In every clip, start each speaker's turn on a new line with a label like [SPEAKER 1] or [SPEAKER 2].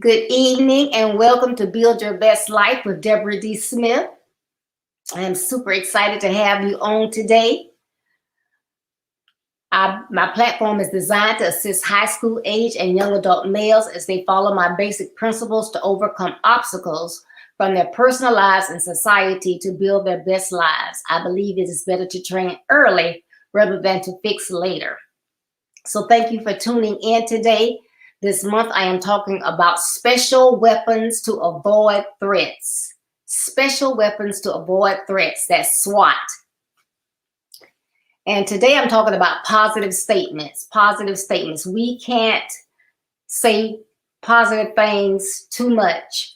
[SPEAKER 1] Good evening and welcome to Build Your Best Life with Deborah D. Smith. I am super excited to have you on today. My platform is designed to assist high school age and young adult males as they follow my basic principles to overcome obstacles from their personal lives and society to build their best lives. I believe it is better to train early rather than to fix later. So thank you for tuning in today. This month, I am talking about special weapons to avoid threats. Special weapons to avoid threats. That's SWAT. And today I'm talking about positive statements. Positive statements. We can't say positive things too much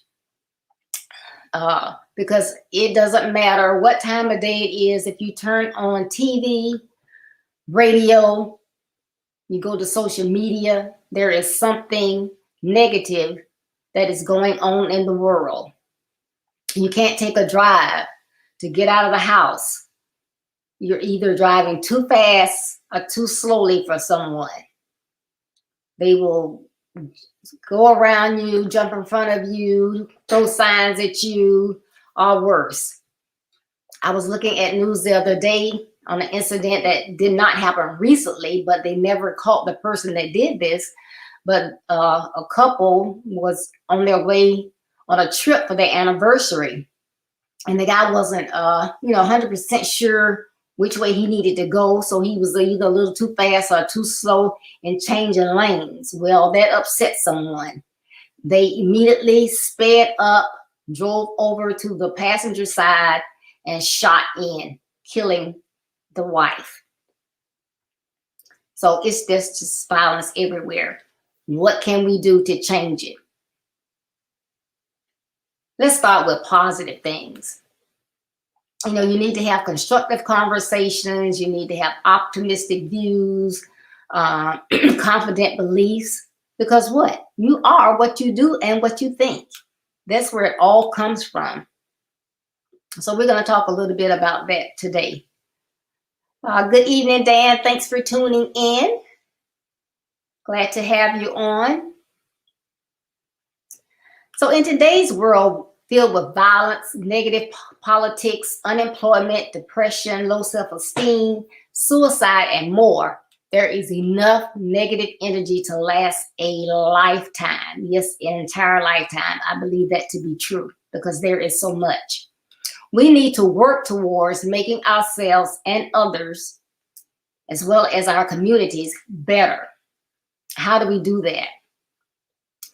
[SPEAKER 1] because it doesn't matter what time of day it is. If you turn on TV, radio, you go to social media, there is something negative that is going on in the world. You can't take a drive to get out of the house. You're either driving too fast or too slowly for someone. They will go around you, jump in front of you, throw signs at you, or worse. I was looking at news the other day on an incident that did not happen recently, but they never caught the person that did this. But a couple was on their way on a trip for their anniversary, and the guy wasn't 100% sure which way he needed to go, so he was either a little too fast or too slow in changing lanes. Well, that upset someone. They immediately sped up, drove over to the passenger side, and shot in, killing the wife. So it's just violence everywhere. What can we do to change it? Let's start with positive things. You need to have constructive conversations. You need to have optimistic views, confident beliefs, because what? You are what you do and what you think. That's where it all comes from. So we're going to talk a little bit about that today. Good evening, Dan. Thanks for tuning in. Glad to have you on. So in today's world filled with violence, negative politics, unemployment, depression, low self-esteem, suicide, and more, there is enough negative energy to last a lifetime. Yes, an entire lifetime. I believe that to be true because there is so much. We need to work towards making ourselves and others, as well as our communities, better. How do we do that?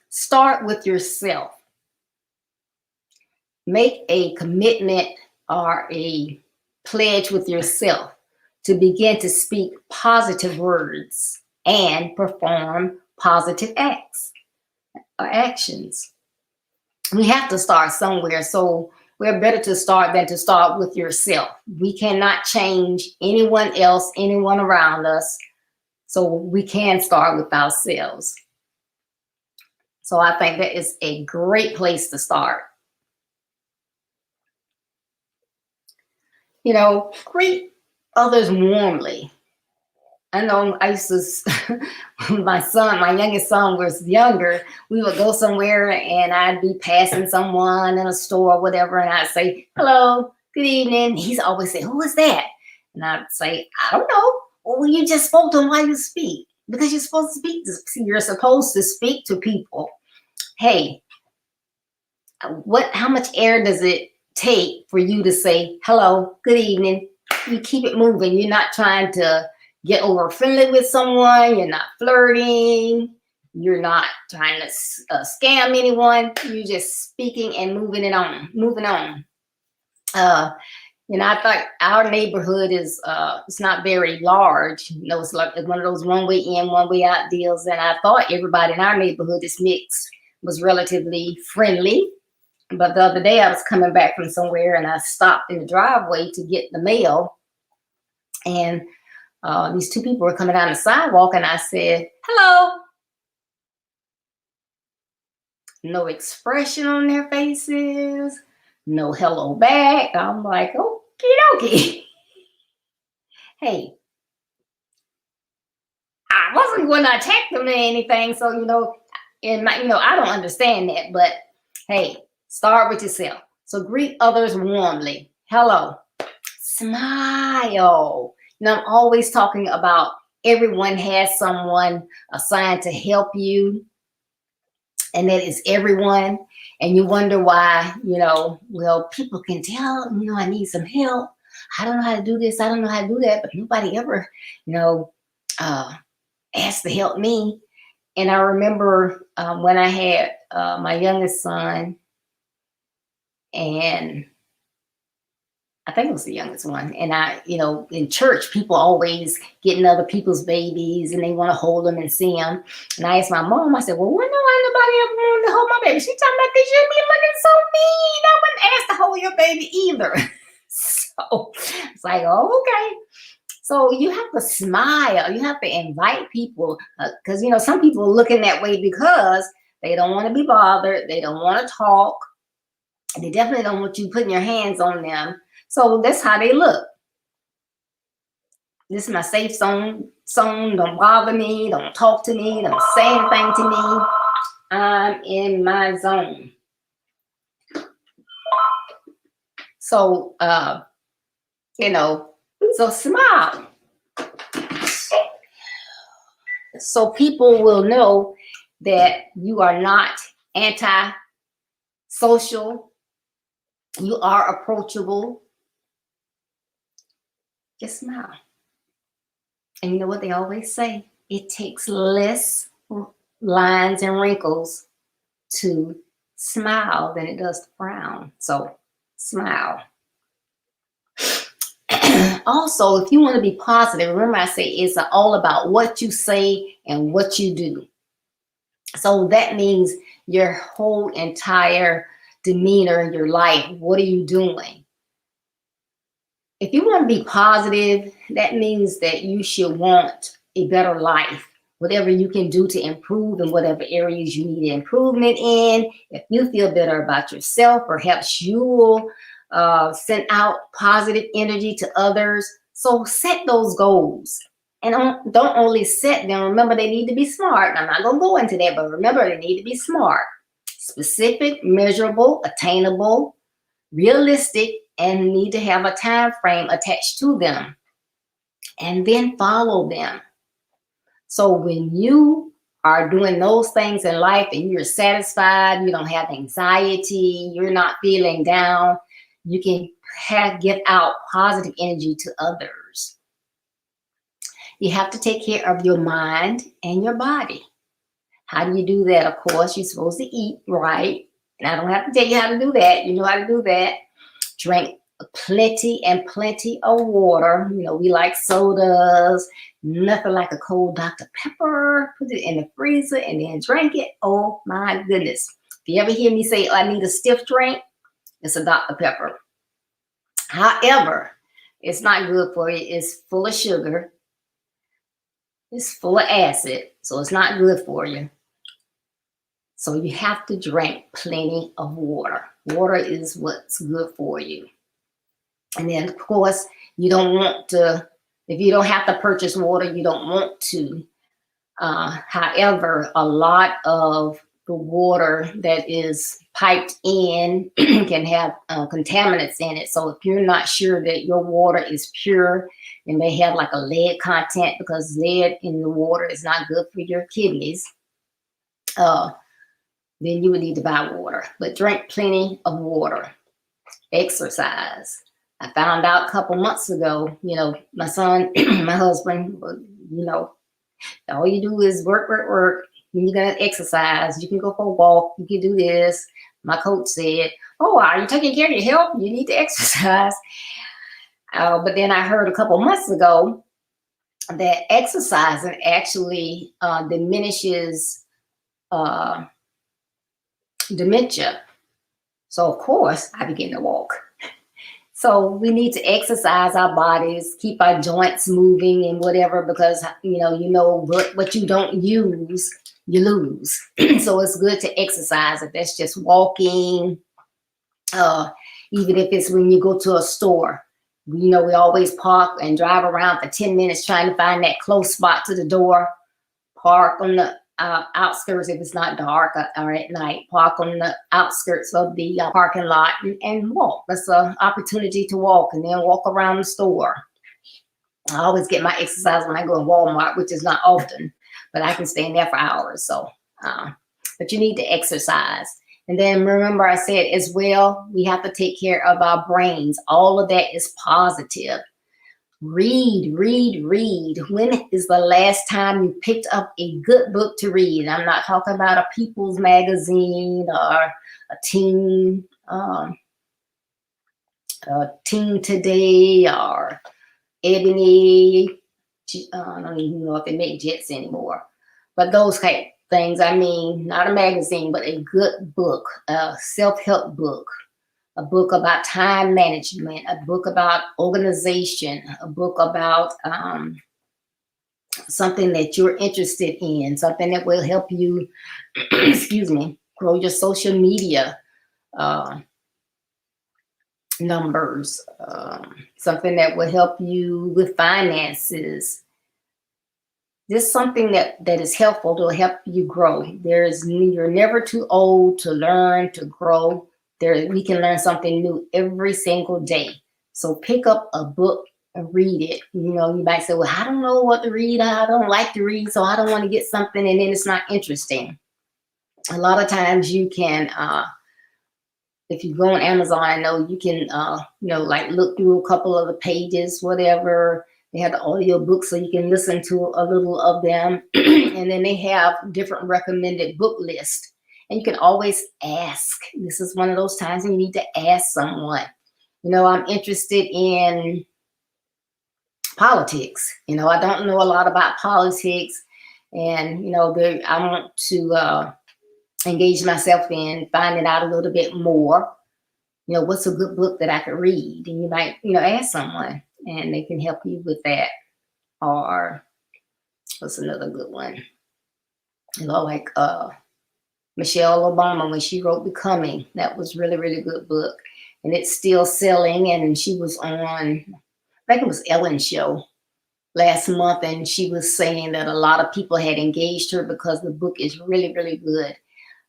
[SPEAKER 1] Start with yourself. Make a commitment or a pledge with yourself to begin to speak positive words and perform positive acts or actions. We have to start somewhere, so we're better to start than to start with yourself. We cannot change anyone else, anyone around us, so we can start with ourselves. So I think that is a great place to start. Greet others warmly. I know I used to, my youngest son was younger, we would go somewhere and I'd be passing someone in a store or whatever, and I'd say, hello, good evening. He's always say, who is that? And I'd say, I don't know. Well, you just spoke to him. Why you speak? Because you're supposed to speak. You're supposed to speak to people. Hey, how much air does it take for you to say, hello, good evening? You keep it moving. You're not trying to get over friendly with someone. You're not flirting. You're not trying to scam anyone. You're just speaking and moving on. I thought our neighborhood is it's not very large. It's like one of those one way in, one way out deals. And I thought everybody in our neighborhood, this mix, was relatively friendly. But the other day I was coming back from somewhere and I stopped in the driveway to get the mail. And these two people were coming down the sidewalk and I said, hello. No expression on their faces, no hello back. I'm like, okie dokie. Hey, I wasn't going to attack them or anything. So, in my, I don't understand that, but hey, start with yourself. So greet others warmly. Hello. Smile. I'm always talking about everyone has someone assigned to help you, and that is everyone. And you wonder why, well, people can tell, I need some help. I don't know how to do this. I don't know how to do that. But nobody ever, asked to help me. And I remember when I had my youngest son, and I think it was the youngest one. And I, in church, people always getting other people's babies and they want to hold them and see them. And I asked my mom, I said, well, when nobody ever wanted to hold my baby? She talking about they should be looking so mean. I wouldn't ask to hold your baby either. So it's like, oh, okay. So you have to smile. You have to invite people because, some people are looking that way because they don't want to be bothered. They don't want to talk. They definitely don't want you putting your hands on them. So that's how they look. This is my safe zone. Don't bother me. Don't talk to me. Don't say anything to me. I'm in my zone. So, so smile. So people will know that you are not anti-social. You are approachable. Just smile. And you know what they always say? It takes less lines and wrinkles to smile than it does to frown. So smile. Also, if you want to be positive, remember I say it's all about what you say and what you do. So that means your whole entire demeanor, your life. What are you doing? If you want to be positive, that means that you should want a better life. Whatever you can do to improve in whatever areas you need improvement in. If you feel better about yourself, perhaps you will send out positive energy to others. So set those goals. And don't only set them. Remember, they need to be smart. I'm not going to go into that, but remember, they need to be smart. Specific, measurable, attainable, realistic, and need to have a time frame attached to them. And then follow them. So when you are doing those things in life and you're satisfied, you don't have anxiety, you're not feeling down, you can give out positive energy to others. You have to take care of your mind and your body. How do you do that? Of course, you're supposed to eat right. And I don't have to tell you how to do that. You know how to do that. Drink plenty of water. We like sodas. Nothing like a cold Dr. Pepper. Put it in the freezer and then drink it. Oh my goodness. If you ever hear me say, oh, I need a stiff drink, it's a Dr. Pepper. However, it's not good for you. It's full of sugar. It's full of acid. So it's not good for you. So you have to drink plenty of water. Water is what's good for you. And then, of course, you don't want to, if you don't have to purchase water, you don't want to. However, a lot of the water that is piped in can have contaminants in it. So if you're not sure that your water is pure, it may have like a lead content because lead in the water is not good for your kidneys. Then you would need to buy water. But drink plenty of water. Exercise. I found out a couple months ago, my son, my husband, all you do is work. When you're going to exercise, you can go for a walk. You can do this. My coach said, oh, are you taking care of your health? You need to exercise. But then I heard a couple months ago that exercising actually diminishes dementia. So, of course, I began to walk. So we need to exercise our bodies, keep our joints moving and whatever, because, what you don't use, you lose. So it's good to exercise. If that's just walking, even if it's when you go to a store, we always park and drive around for 10 minutes trying to find that close spot to the door, park on the outskirts if it's not dark or at night. Park on the outskirts of the parking lot and walk. That's an opportunity to walk, and then walk around the store. I always get my exercise when I go to Walmart, which is not often, but I can stay in there for hours. So, but you need to exercise. And then remember, I said as well, we have to take care of our brains. All of that is positive. Read, read, read. When is the last time you picked up a good book to read? I'm not talking about a People's Magazine or a Teen Today or Ebony. I don't even know if they make Jets anymore. But those kind of things, I mean, not a magazine, but a good book, a self-help book, a book about time management, a book about organization, a book about something that you're interested in, something that will help you, excuse me, grow your social media numbers, something that will help you with finances. Just something that is helpful to help you grow. You're never too old to learn, to grow. We can learn something new every single day. So pick up a book and read it. You know, you might say, well, I don't know what to read. I don't like to read, so I don't want to get something, and then it's not interesting. A lot of times you can, if you go on Amazon, I know you can, like look through a couple of the pages, whatever. They have the audio books so you can listen to a little of them. And then they have different recommended book lists. And you can always ask. This is one of those times when you need to ask someone. You know, I'm interested in politics. You know, I don't know a lot about politics. And, you know, I want to engage myself in finding out a little bit more. You know, what's a good book that I could read? And you might, ask someone and they can help you with that. Or what's another good one? You know, like Michelle Obama, when she wrote Becoming, that was really, really good book. And it's still selling. And she was on, I think it was Ellen's show last month. And she was saying that a lot of people had engaged her because the book is really, really good.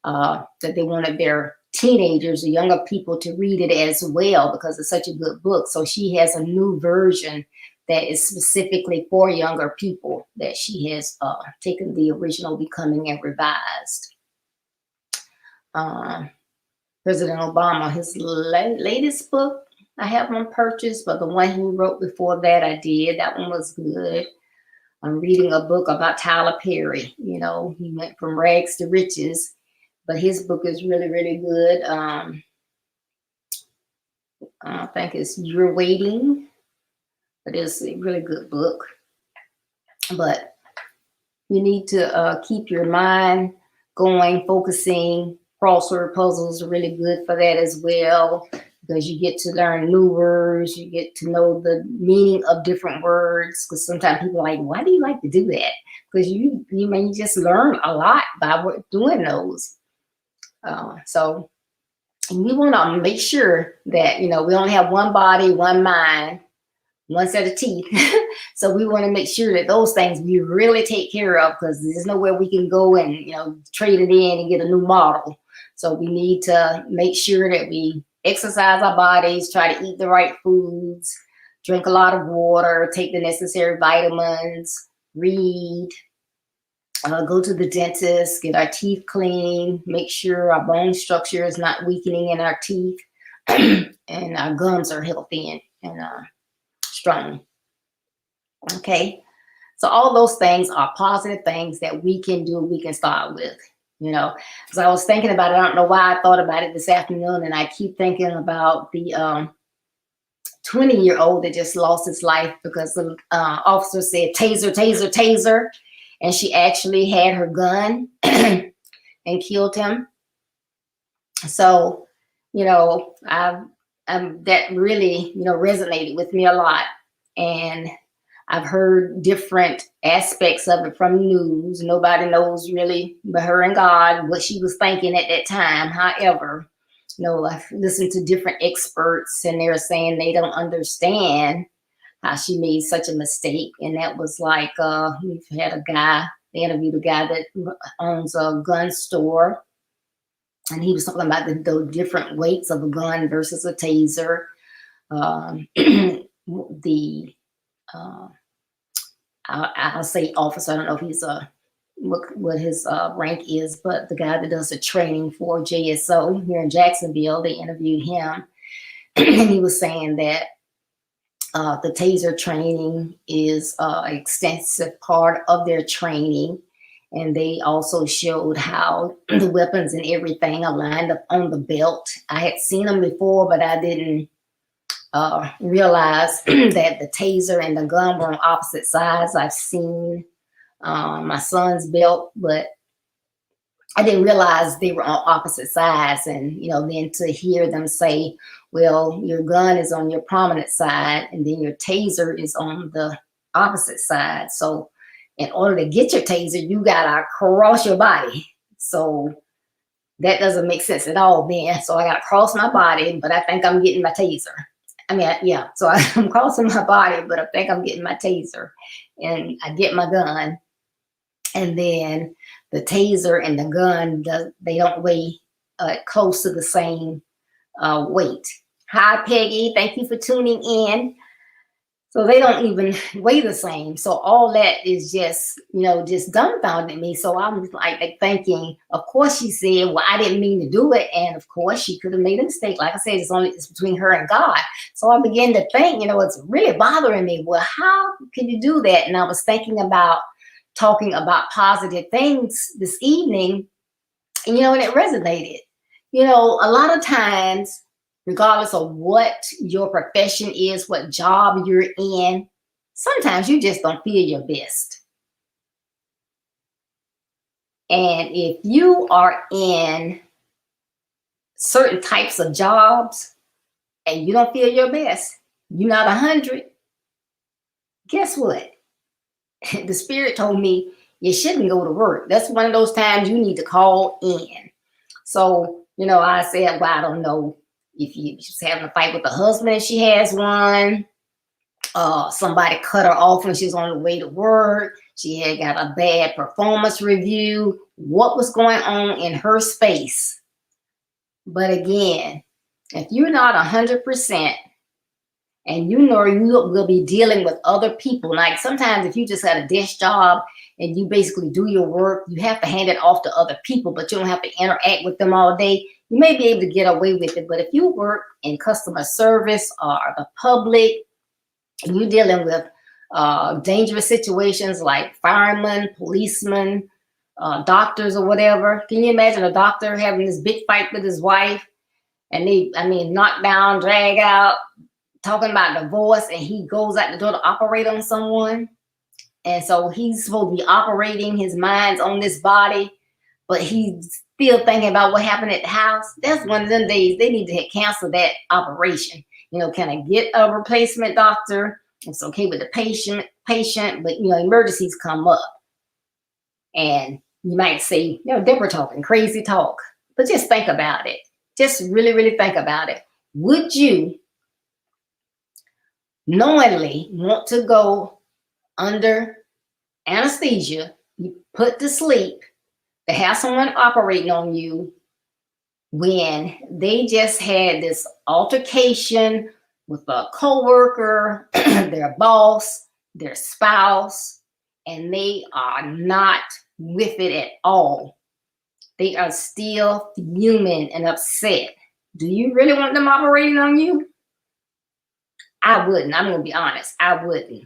[SPEAKER 1] That they wanted their teenagers or younger people to read it as well because it's such a good book. So she has a new version that is specifically for younger people that she has taken the original Becoming and revised. President Obama, his latest book, I haven't purchased, but the one he wrote before that I did. That one was good. I'm reading a book about Tyler Perry. You know, he went from rags to riches. But his book is really, really good. I think it's You're Waiting. It is a really good book. But you need to keep your mind going, focusing. Crossword puzzles are really good for that as well, because you get to learn new words. You get to know the meaning of different words. Because sometimes people are like, why do you like to do that? Because you just learn a lot by doing those. So we want to make sure that, we only have one body, one mind, one set of teeth. So we want to make sure that those things we really take care of, because there's nowhere we can go and, trade it in and get a new model. So we need to make sure that we exercise our bodies, try to eat the right foods, drink a lot of water, take the necessary vitamins, read. Go to the dentist, get our teeth clean, make sure our bone structure is not weakening in our teeth, and our gums are healthy and strong. Okay, so all those things are positive things that we can do, we can start with, So I was thinking about it. I don't know why I thought about it this afternoon, and I keep thinking about the 20-year-old that just lost his life because the officer said, taser, taser, taser. And she actually had her gun and killed him. So, that really, resonated with me a lot. And I've heard different aspects of it from news. Nobody knows really but her and God what she was thinking at that time. However, I've listened to different experts and they're saying they don't understand how she made such a mistake. And that was like, we've had a guy They interviewed a guy that owns a gun store, and he was talking about the different weights of a gun versus a taser. The I'll say officer. I don't know if he's what his rank is, but the guy that does the training for JSO here in Jacksonville, they interviewed him, and he was saying that the taser training is an extensive part of their training. And they also showed how the weapons and everything are lined up on the belt. I had seen them before, but I didn't realize that the taser and the gun were on opposite sides. I've seen my son's belt, but I didn't realize they were on opposite sides. And, then to hear them say, well, your gun is on your prominent side, and then your taser is on the opposite side. So in order to get your taser, you gotta cross your body. So that doesn't make sense at all, man. So I gotta cross my body, but I think I'm getting my taser. Yeah. So I'm crossing my body, but I think I'm getting my taser, and I get my gun, and then the taser and the gun, they don't weigh close to the same weight. Hi, Peggy. Thank you for tuning in. So they don't even weigh the same. So all that is just, just dumbfounded me. So I'm like thinking, of course she said, well, I didn't mean to do it. And of course she could have made a mistake. Like I said, it's between her and God. So I began to think, it's really bothering me. Well, how can you do that? And I was thinking about talking about positive things this evening, and, and it resonated. A lot of times, regardless of what your profession is, what job you're in, sometimes you just don't feel your best. And if you are in certain types of jobs and you don't feel your best, you're not 100, guess what? The Spirit told me you shouldn't go to work. That's one of those times you need to call in. So, I said, well, I don't know. If she's having a fight with the husband, if she has one, somebody cut her off when she's on the way to work, she had got a bad performance review, what was going on in her space. But again, if you're not 100%, and you will be dealing with other people, like sometimes if you just had a desk job and you basically do your work, you have to hand it off to other people, but you don't have to interact with them all day. You may be able to get away with it, but if you work in customer service or the public, and you're dealing with dangerous situations like firemen, policemen, doctors or whatever, can you imagine a doctor having this big fight with his wife, and knock down, drag out, talking about divorce, and he goes out the door to operate on someone? And so he's supposed to be operating, his mind's on this body, but he's still thinking about what happened at the house. That's one of them days they need to cancel that operation. Can I get a replacement doctor? It's okay with the patient, but emergencies come up. And you might say, Deborah talking crazy talk, but just think about it. Just really, really think about it. Would you knowingly want to go under anesthesia, you put to sleep, to have someone operating on you when they just had this altercation with a coworker, their boss, their spouse, and they are not with it at all? They are still fuming and upset. Do you really want them operating on you? I wouldn't. I'm going to be honest. I wouldn't.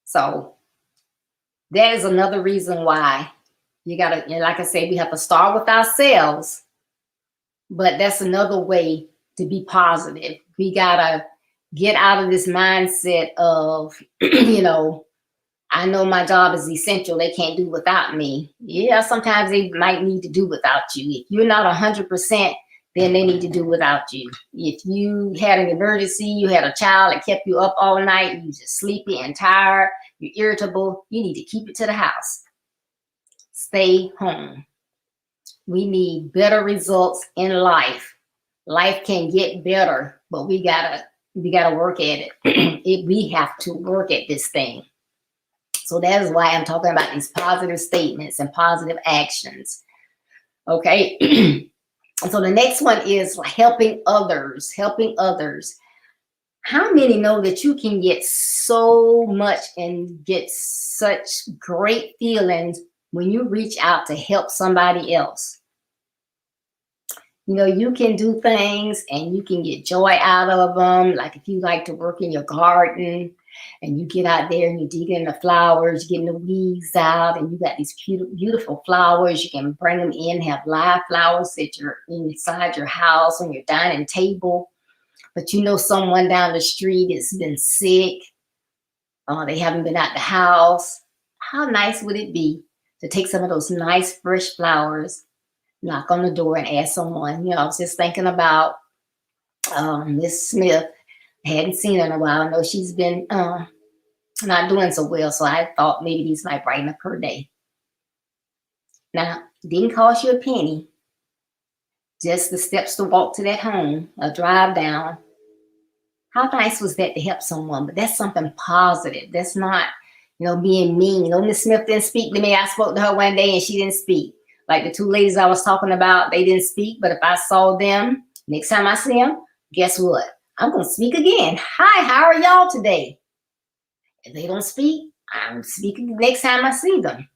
[SPEAKER 1] So that is another reason why you got to, like I said, we have to start with ourselves. But that's another way to be positive. We got to get out of this mindset of, I know my job is essential. They can't do without me. Yeah, sometimes they might need to do without you. If you're not 100%, then they need to do without you. If you had an emergency, you had a child that kept you up all night, you just sleepy and tired, you're irritable, you need to keep it to the house. Stay home. We need better results in life. Life can get better, but we gotta work at it. We have to work at this thing. So that is why I'm talking about these positive statements and positive actions. Okay. So the next one is helping others, helping others. How many know that you can get so much and get such great feelings when you reach out to help somebody else? You know, you can do things and you can get joy out of them. Like if you like to work in your garden and you get out there and you dig in the flowers, getting the weeds out, and you got these beautiful flowers. You can bring them in, have live flowers that you're inside your house on your dining table. But you know someone down the street has been sick. They haven't been out the house. How nice would it be to take some of those nice fresh flowers, knock on the door and ask someone? You know, I was just thinking about Miss Smith. I hadn't seen her in a while. I know she's been not doing so well, so I thought maybe these might brighten up her day. Now, it didn't cost you a penny. Just the steps to walk to that home, a drive down. How nice was that to help someone? But that's something positive. That's not, you know, being mean. You know, Miss Smith didn't speak to me. I spoke to her one day and she didn't speak. Like the two ladies I was talking about, they didn't speak. But if I saw them, next time I see them, guess what? I'm going to speak again. Hi, how are y'all today? If they don't speak, I'm speaking next time I see them.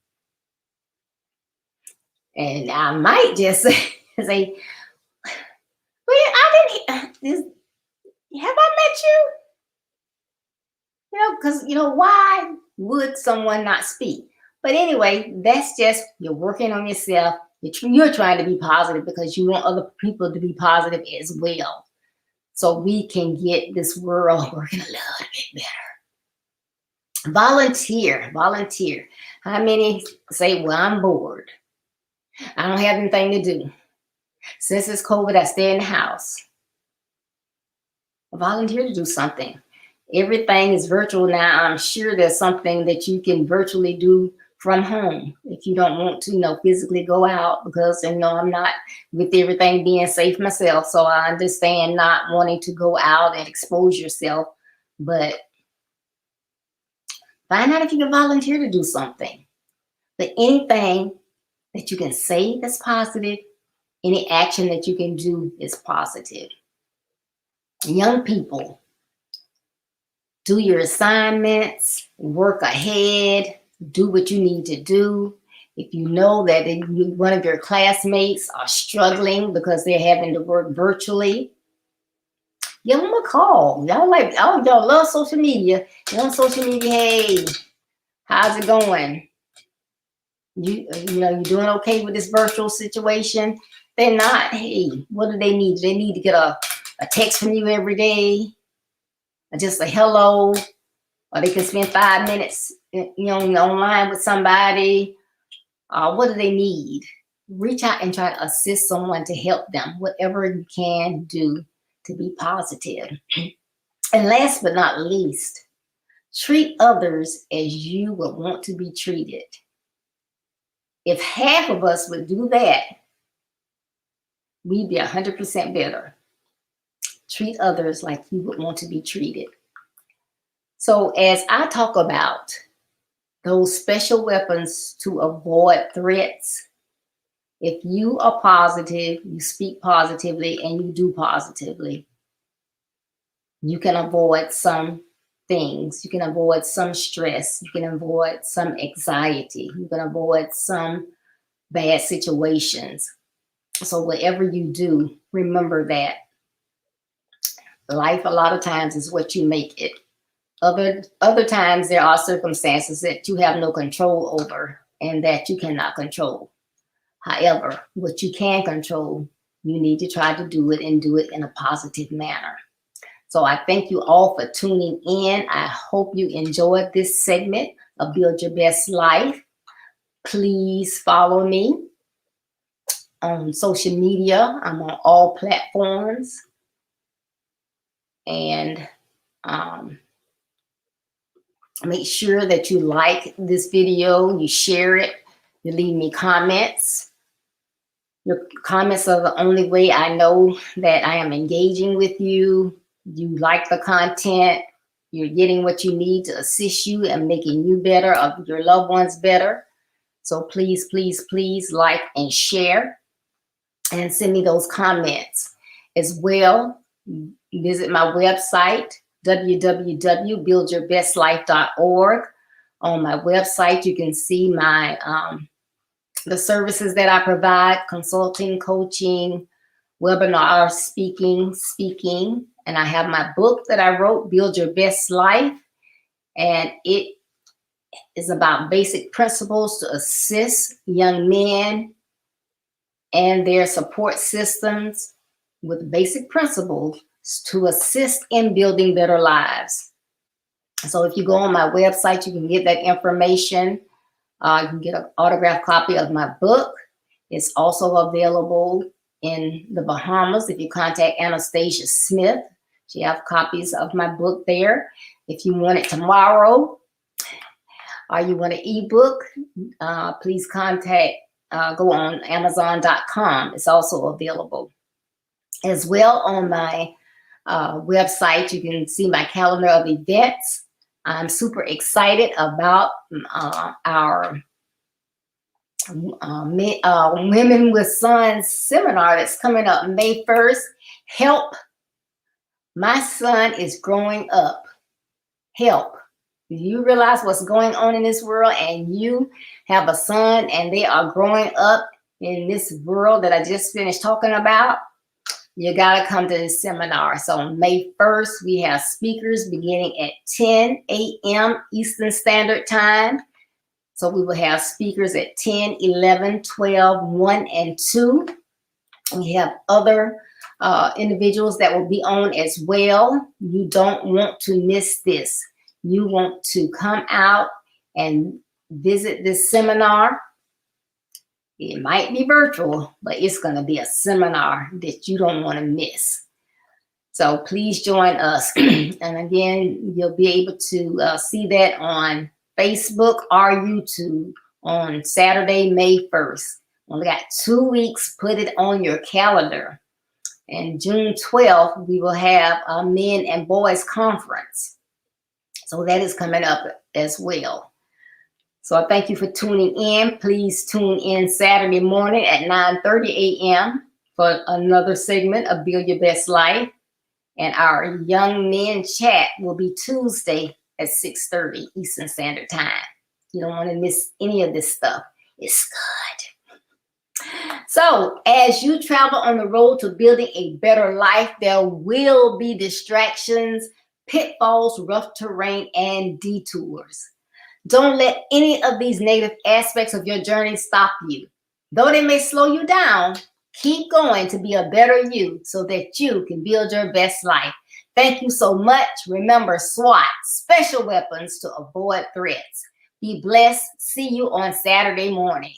[SPEAKER 1] And I might just say, well, I didn't, have I met you? You know, because, you know, why would someone not speak? But anyway, that's just, you're working on yourself. You're trying to be positive because you want other people to be positive as well. So we can get this world working a little bit better. Volunteer, volunteer. How many say, well, I'm bored. I don't have anything to do. Since it's COVID, I stay in the house. Volunteer to do something. Everything is virtual now. I'm sure there's something that you can virtually do from home if you don't want to, you know, physically go out, because, you know, I'm not with everything being safe myself. So I understand not wanting to go out and expose yourself, but find out if you can volunteer to do something. But anything that you can say that's positive, any action that you can do is positive. Young people, do your assignments, work ahead, do what you need to do. If you know that one of your classmates are struggling because they're having to work virtually, give them a call. Y'all y'all love social media. You're on social media, hey, how's it going? You know, you doing okay with this virtual situation? They're not. Hey, what do they need? Do they need to get a text from you every day? Or just a hello? Or they can spend 5 minutes, you know, online with somebody? What do they need? Reach out and try to assist someone to help them. Whatever you can do to be positive. And last but not least, treat others as you would want to be treated. If half of us would do that, we'd be 100% better. Treat others like you would want to be treated. So as I talk about those special weapons to avoid threats, if you are positive, you speak positively, and you do positively, you can avoid some things. You can avoid some stress. You can avoid some anxiety. You can avoid some bad situations. So whatever you do, remember that life a lot of times is what you make it. Other times there are circumstances that you have no control over and that you cannot control. However, what you can control, you need to try to do it and do it in a positive manner. So I thank you all for tuning in. I hope you enjoyed this segment of Build Your Best Life. Please follow me on social media. I'm on all platforms. And make sure that you like this video, you share it, you leave me comments. Your comments are the only way I know that I am engaging with you. You like the content. You're getting what you need to assist you and making you better, of your loved ones better. So please, please, please like and share and send me those comments. As well, visit my website, www.buildyourbestlife.org. On my website, you can see my the services that I provide: consulting, coaching, webinar, speaking, and I have my book that I wrote, Build Your Best Life, and it is about basic principles to assist young men and their support systems with basic principles to assist in building better lives. So if you go on my website, you can get that information. You can get an autographed copy of my book. It's also available in the Bahamas. If you contact Anastasia Smith, she has copies of my book there. If you want it tomorrow, or you want an ebook, please contact, go on Amazon.com. It's also available. As well, on my website, you can see my calendar of events. I'm super excited about our Women with Sons seminar that's coming up May 1st. Help. My son is growing up. Help. Do you realize what's going on in this world? And you have a son and they are growing up in this world that I just finished talking about. You got to come to this seminar. So on May 1st, we have speakers beginning at 10 a.m. Eastern Standard Time. So we will have speakers at 10, 11, 12, 1, and 2. We have other individuals that will be on as well. You don't want to miss this. You want to come out and visit this seminar. It might be virtual, but it's going to be a seminar that you don't want to miss. So please join us. And again, you'll be able to see that on Facebook or YouTube on Saturday, May 1st. Only got 2 weeks. Put it on your calendar. And June 12th, we will have a men and boys conference. So that is coming up as well. So I thank you for tuning in. Please tune in Saturday morning at 9:30 a.m. for another segment of Build Your Best Life. And our young men chat will be Tuesday at 6:30 Eastern Standard Time. You don't want to miss any of this stuff. It's good. So as you travel on the road to building a better life, there will be distractions, pitfalls, rough terrain, and detours. Don't let any of these negative aspects of your journey stop you. Though they may slow you down, keep going to be a better you so that you can build your best life. Thank you so much. Remember, SWAT, special weapons to avoid threats. Be blessed. See you on Saturday morning.